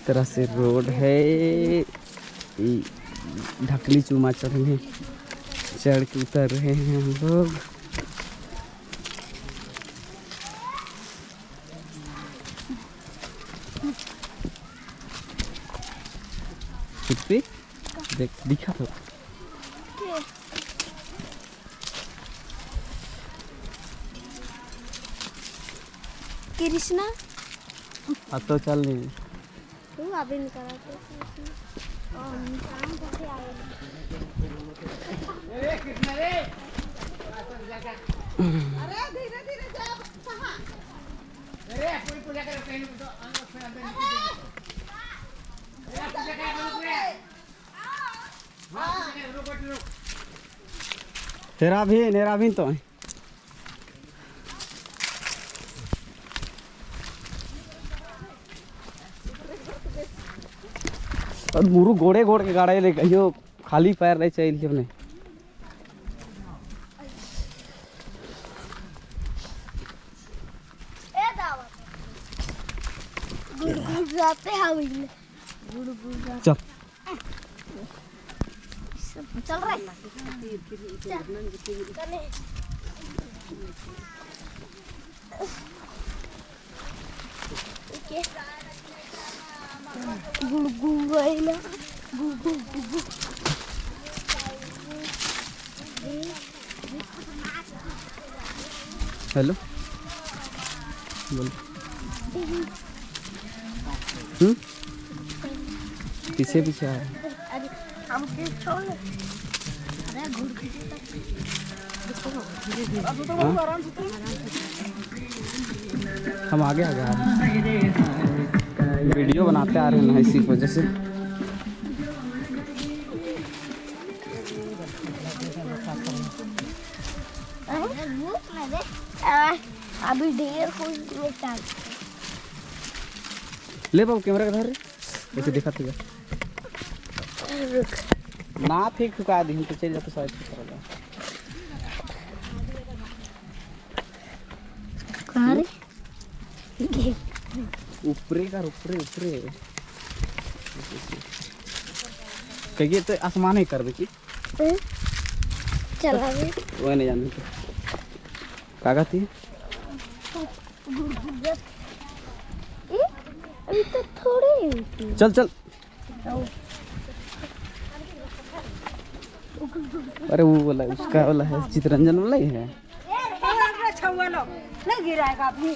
तरह से रोड है। ढकली चूमा चढ़ने चढ़ के उतर रहे हैं हम लोग। देख दिखा तो कृष्णा अब तो चल नहीं तू अभी नहीं करा अरे कृष्णा रे अरे धीरे धीरे जा कहां अरे पूरी पूजा कर कहीं तो अंदर फिर अंदर तेरा भी तो है। और मुरु गोड़े गोड़ के गाड़ा ले कहियो खाली पैर नहीं चाहिए अपने। चल चल रहा हेलो बोल। पीछे पीछे आया। हम छोड़ हम आगे आ गए वीडियो बनाते आ रहे हैं इसी वजह से। अभी ढेर कोई ले बाबू कैमरा का धर ऐसे दिखा तुझे ना फेंक ठुका दी तो चल जाते शायद ऊपरे का ऊपरे कहिए तो आसमान ही कर दे की चला वो नहीं जानते तो क्या कहती है। अभी तो थोड़ी चल चल अरे वो वाला उसका वाला है चितरंजन वाला ही है। नहीं गिराएगा भी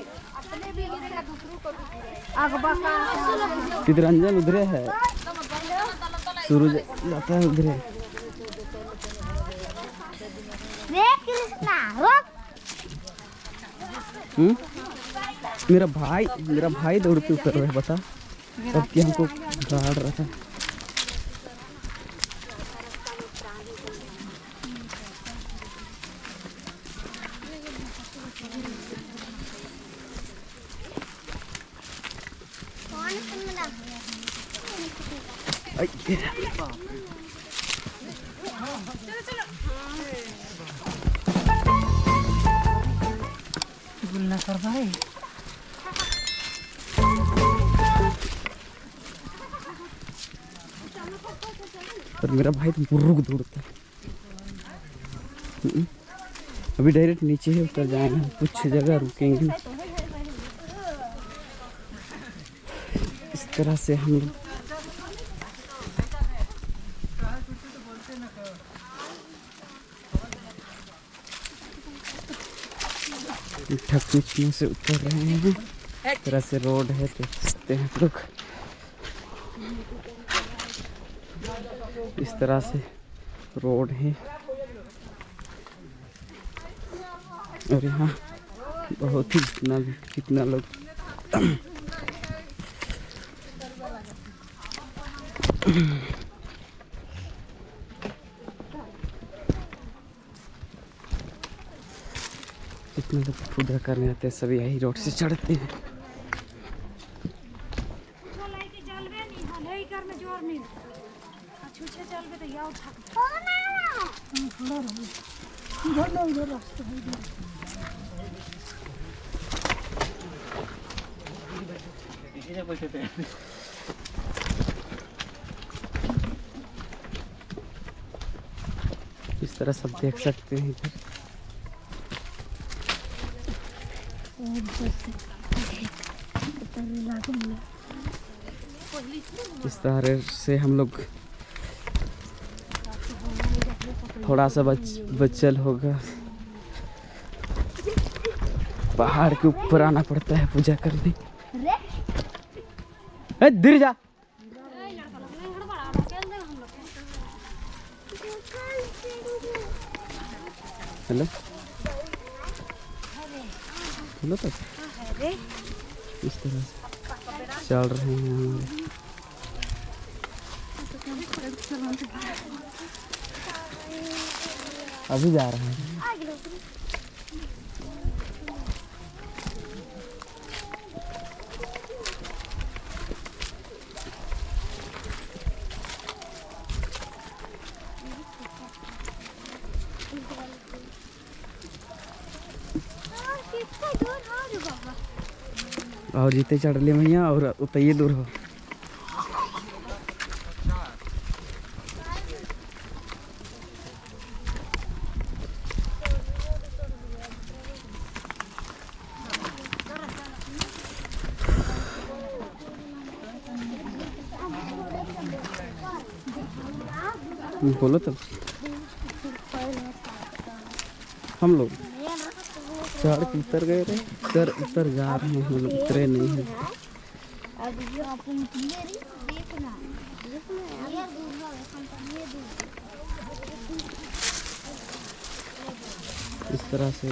चितरंजन उधरे है सूरज जाता है उधरे। कृष्णा रुक मेरा भाई दौड़ के उतर रहा है बता तब कि हमको गाड़ रहा था। बोलना कर भाई पर मेरा भाई तो रुक दौड़ता है। अभी डायरेक्ट नीचे ही उतर जाएंगे कुछ जगह रुकेंगे इस तरह से हम लोग। ठकने से उतर रहे हैं इस तरह से रोड है तो सकते हैं लोग इस तरह से रोड है। और यहाँ बहुत ही कितना लोग कितने लोग पूजा करने आते हैं सभी यही रोड से चढ़ते हैं। इस तरह सब देख सकते हैं इधर। इस तरह से हम लोग थोड़ा सा बचल होगा, पहाड़ के ऊपर आना पड़ता है पूजा करने। धीरे जा। हेलो हेलो तो इस तरह से चल रहे हैं हमारे। अभी जा रहे हैं। और जीते चढ़ ले भैया और उतइए दूर हो। बोलो तो हम लोग चढ़ के उतर गए थे, उतर जा रहे हैं, हम लोग उतरे नहीं हैं। इस तरह से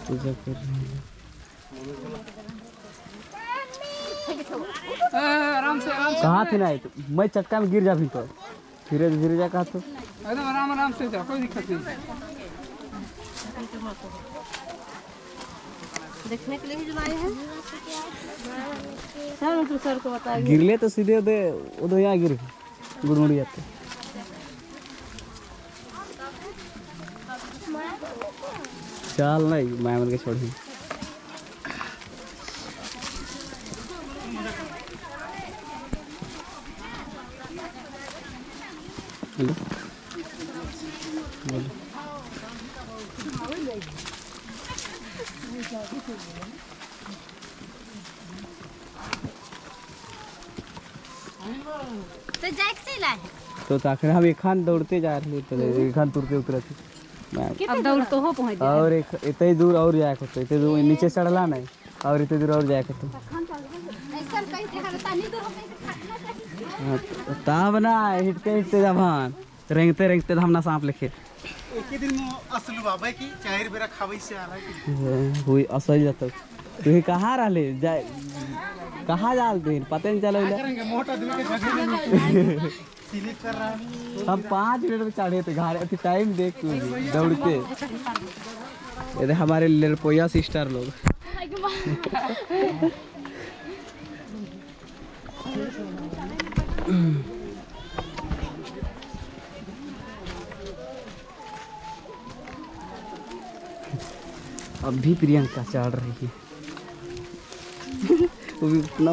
पूजा कर रहे हैं। कहाँ थे ना मैं चक्का में गिर जा भी तो धीरे धीरे जा। कहा तो एकदम आराम आराम से जा, कोई दिक्कत नहीं। देखने के लिए ही जो आए हैं सर को बताइए। गिरले तो सीधे उधर यहाँ गिर गुड़मुड़ी जाते। चल नहीं मैं मन के छोड़ी। हेलो बोलो। तो जाए से लाए तो आखिर हम एक खान दौड़ते जा रहे थे, एक खान तुरते उतरते अब दौड़ तो हो पहुंच जाए। और एक इतने दूर और जाए को तो इतने दूर नीचे चढ़ला नहीं और इतने दूर और जाए को तो तब ना हिटते हिटते जबान रेंगते रेंगते हमना सांप लिखे एक दिन में असलू बाबा की चार बेरा खावे से आ रहा है हुई असली जाता। तू कहाँ रहले जाए कहाँ जालते पता नहीं चलो। करेंगे मोटा दूर के जगह में स्लिप कर रहा है। हम 5 मिनट में चढ़े थे घाट अति टाइम देख तू दौड़ते। ये हमारे लड़पोया सिस्टर लोग। अब भी प्रियंका चढ़ रही है। वो भी इतना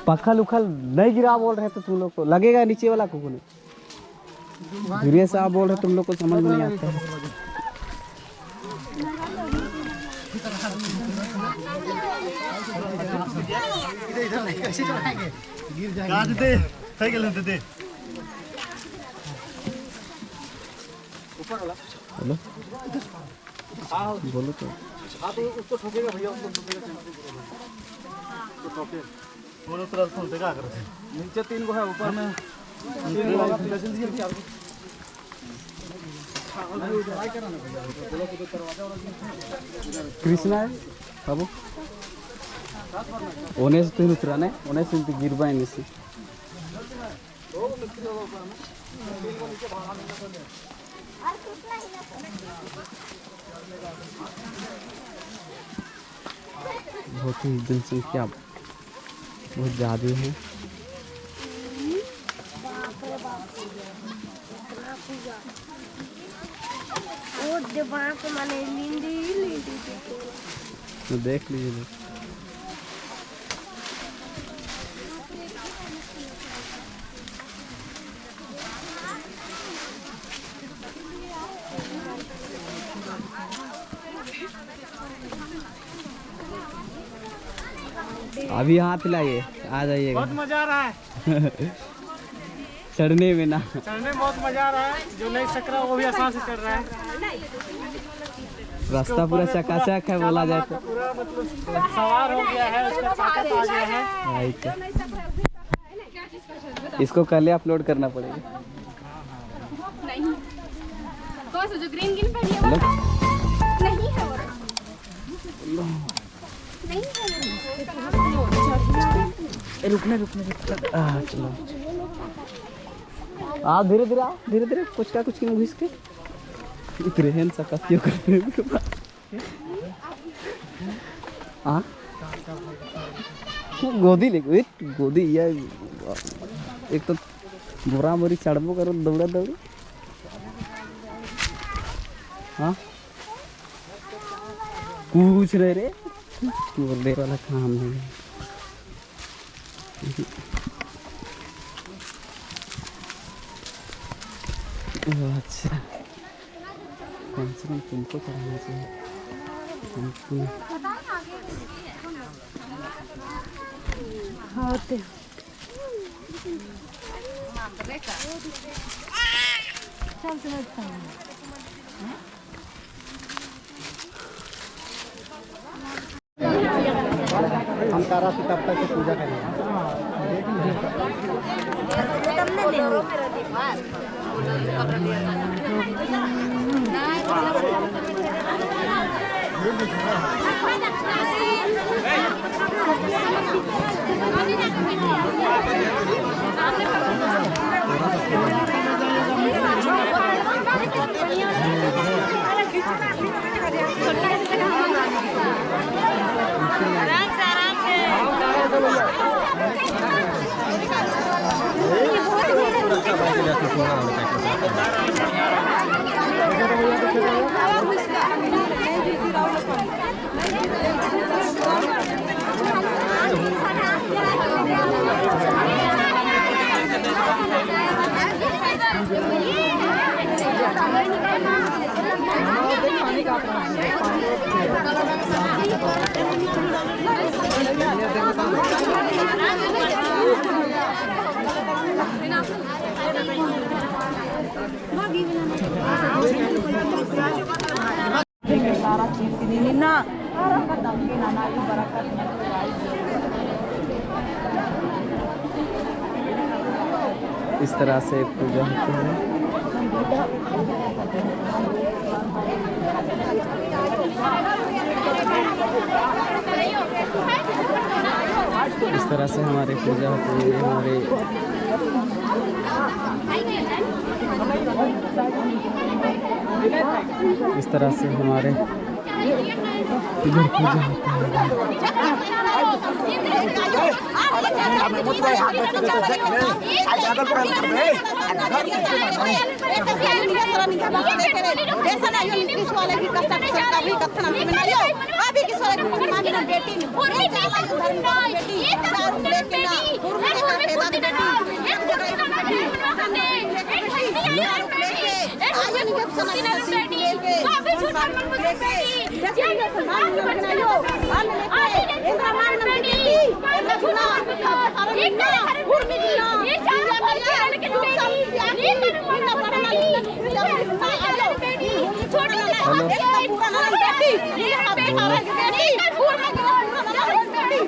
पखल उखल नहीं गिरा बोल रहे तो तुम लोग को लगेगा नीचे वाला को नहीं गिरे से आप बोल रहे तुम लोग को समझ में नहीं आता है। इधर नहीं कैसे चढ़ाएंगे गिर जाएंगे। दे सही गलत दे ऊपर वाला। हेलो बोलो तो। हाँ तो उसको ठोकेगा भैया, उसको ठोकेगा तो ठोके दोनों तरफ खोल देगा। अगर नीचे 3 गो है ऊपर में 3 गो होगा जल्दी जल्दी 4 गो। कृष्णा है बाबू ओने से तुम उतरा नहीं ओने से गिरबा नहीं से बहुत ही जनसंख्या बहुत ज़्यादा है। तो देख लीजिए अभी हाथ लाइए, आ जाइएगा। बहुत मजा आ रहा है चढ़ने में ना, चढ़ने में बहुत मजा आ रहा है। जो नहीं सक रहा वो भी आसान से चढ़ रहा है। रास्ता पूरा चकाचक है बोला जाए तो। पूरा मतलब सवार हो गया है, उसका ताकत आ गया है। राइट। इसको कल अपलोड करना पड़ेगा। नहीं कौन सा जो ग्रीन ग्रीन पहनी है वो नहीं है, वो नहीं है। रुकना चलो आप धीरे धीरे आओ, धीरे धीरे कुछ का कुछ घुस के इतने हैं सब क्यों करते हैं। हाँ गोदी ले गोदी या एक तो बोरा बोरी चढ़बो करो दौड़ा दौड़ी। हाँ कुछ नहीं रे, बोलने वाला काम नहीं है। अच्छा कम से कम तुमको चढ़ाना चाहिए। होते हम तारा से तब तक पूजा करेंगे। इस तरह से पूजा होती है। इस तरह से हमारे पूजा होती है। हमारे इस तरह से हमारे इधर पूजा होता है।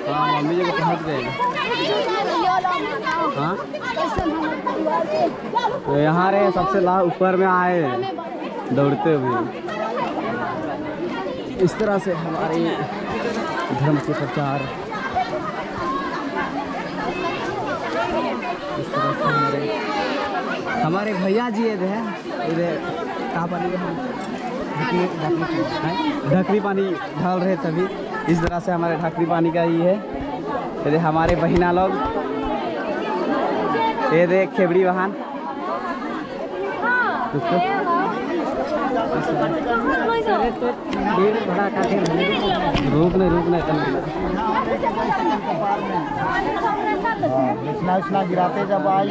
हाँ मम्मी जी को पहुँच गए। हाँ तो यहाँ रहे सबसे ऊपर में आए दौड़ते हुए। इस तरह से हमारे धर्म के प्रचार, इस तरह से हमारे भैया जी इधर कहाँ पानी ढकरी पानी ढाल रहे तभी। इस तरह से हमारे ढकरी पानी का ही है। ये हमारे बहिना लोग, ये देख खेबड़ी वाहन रुकने गिराते जब आए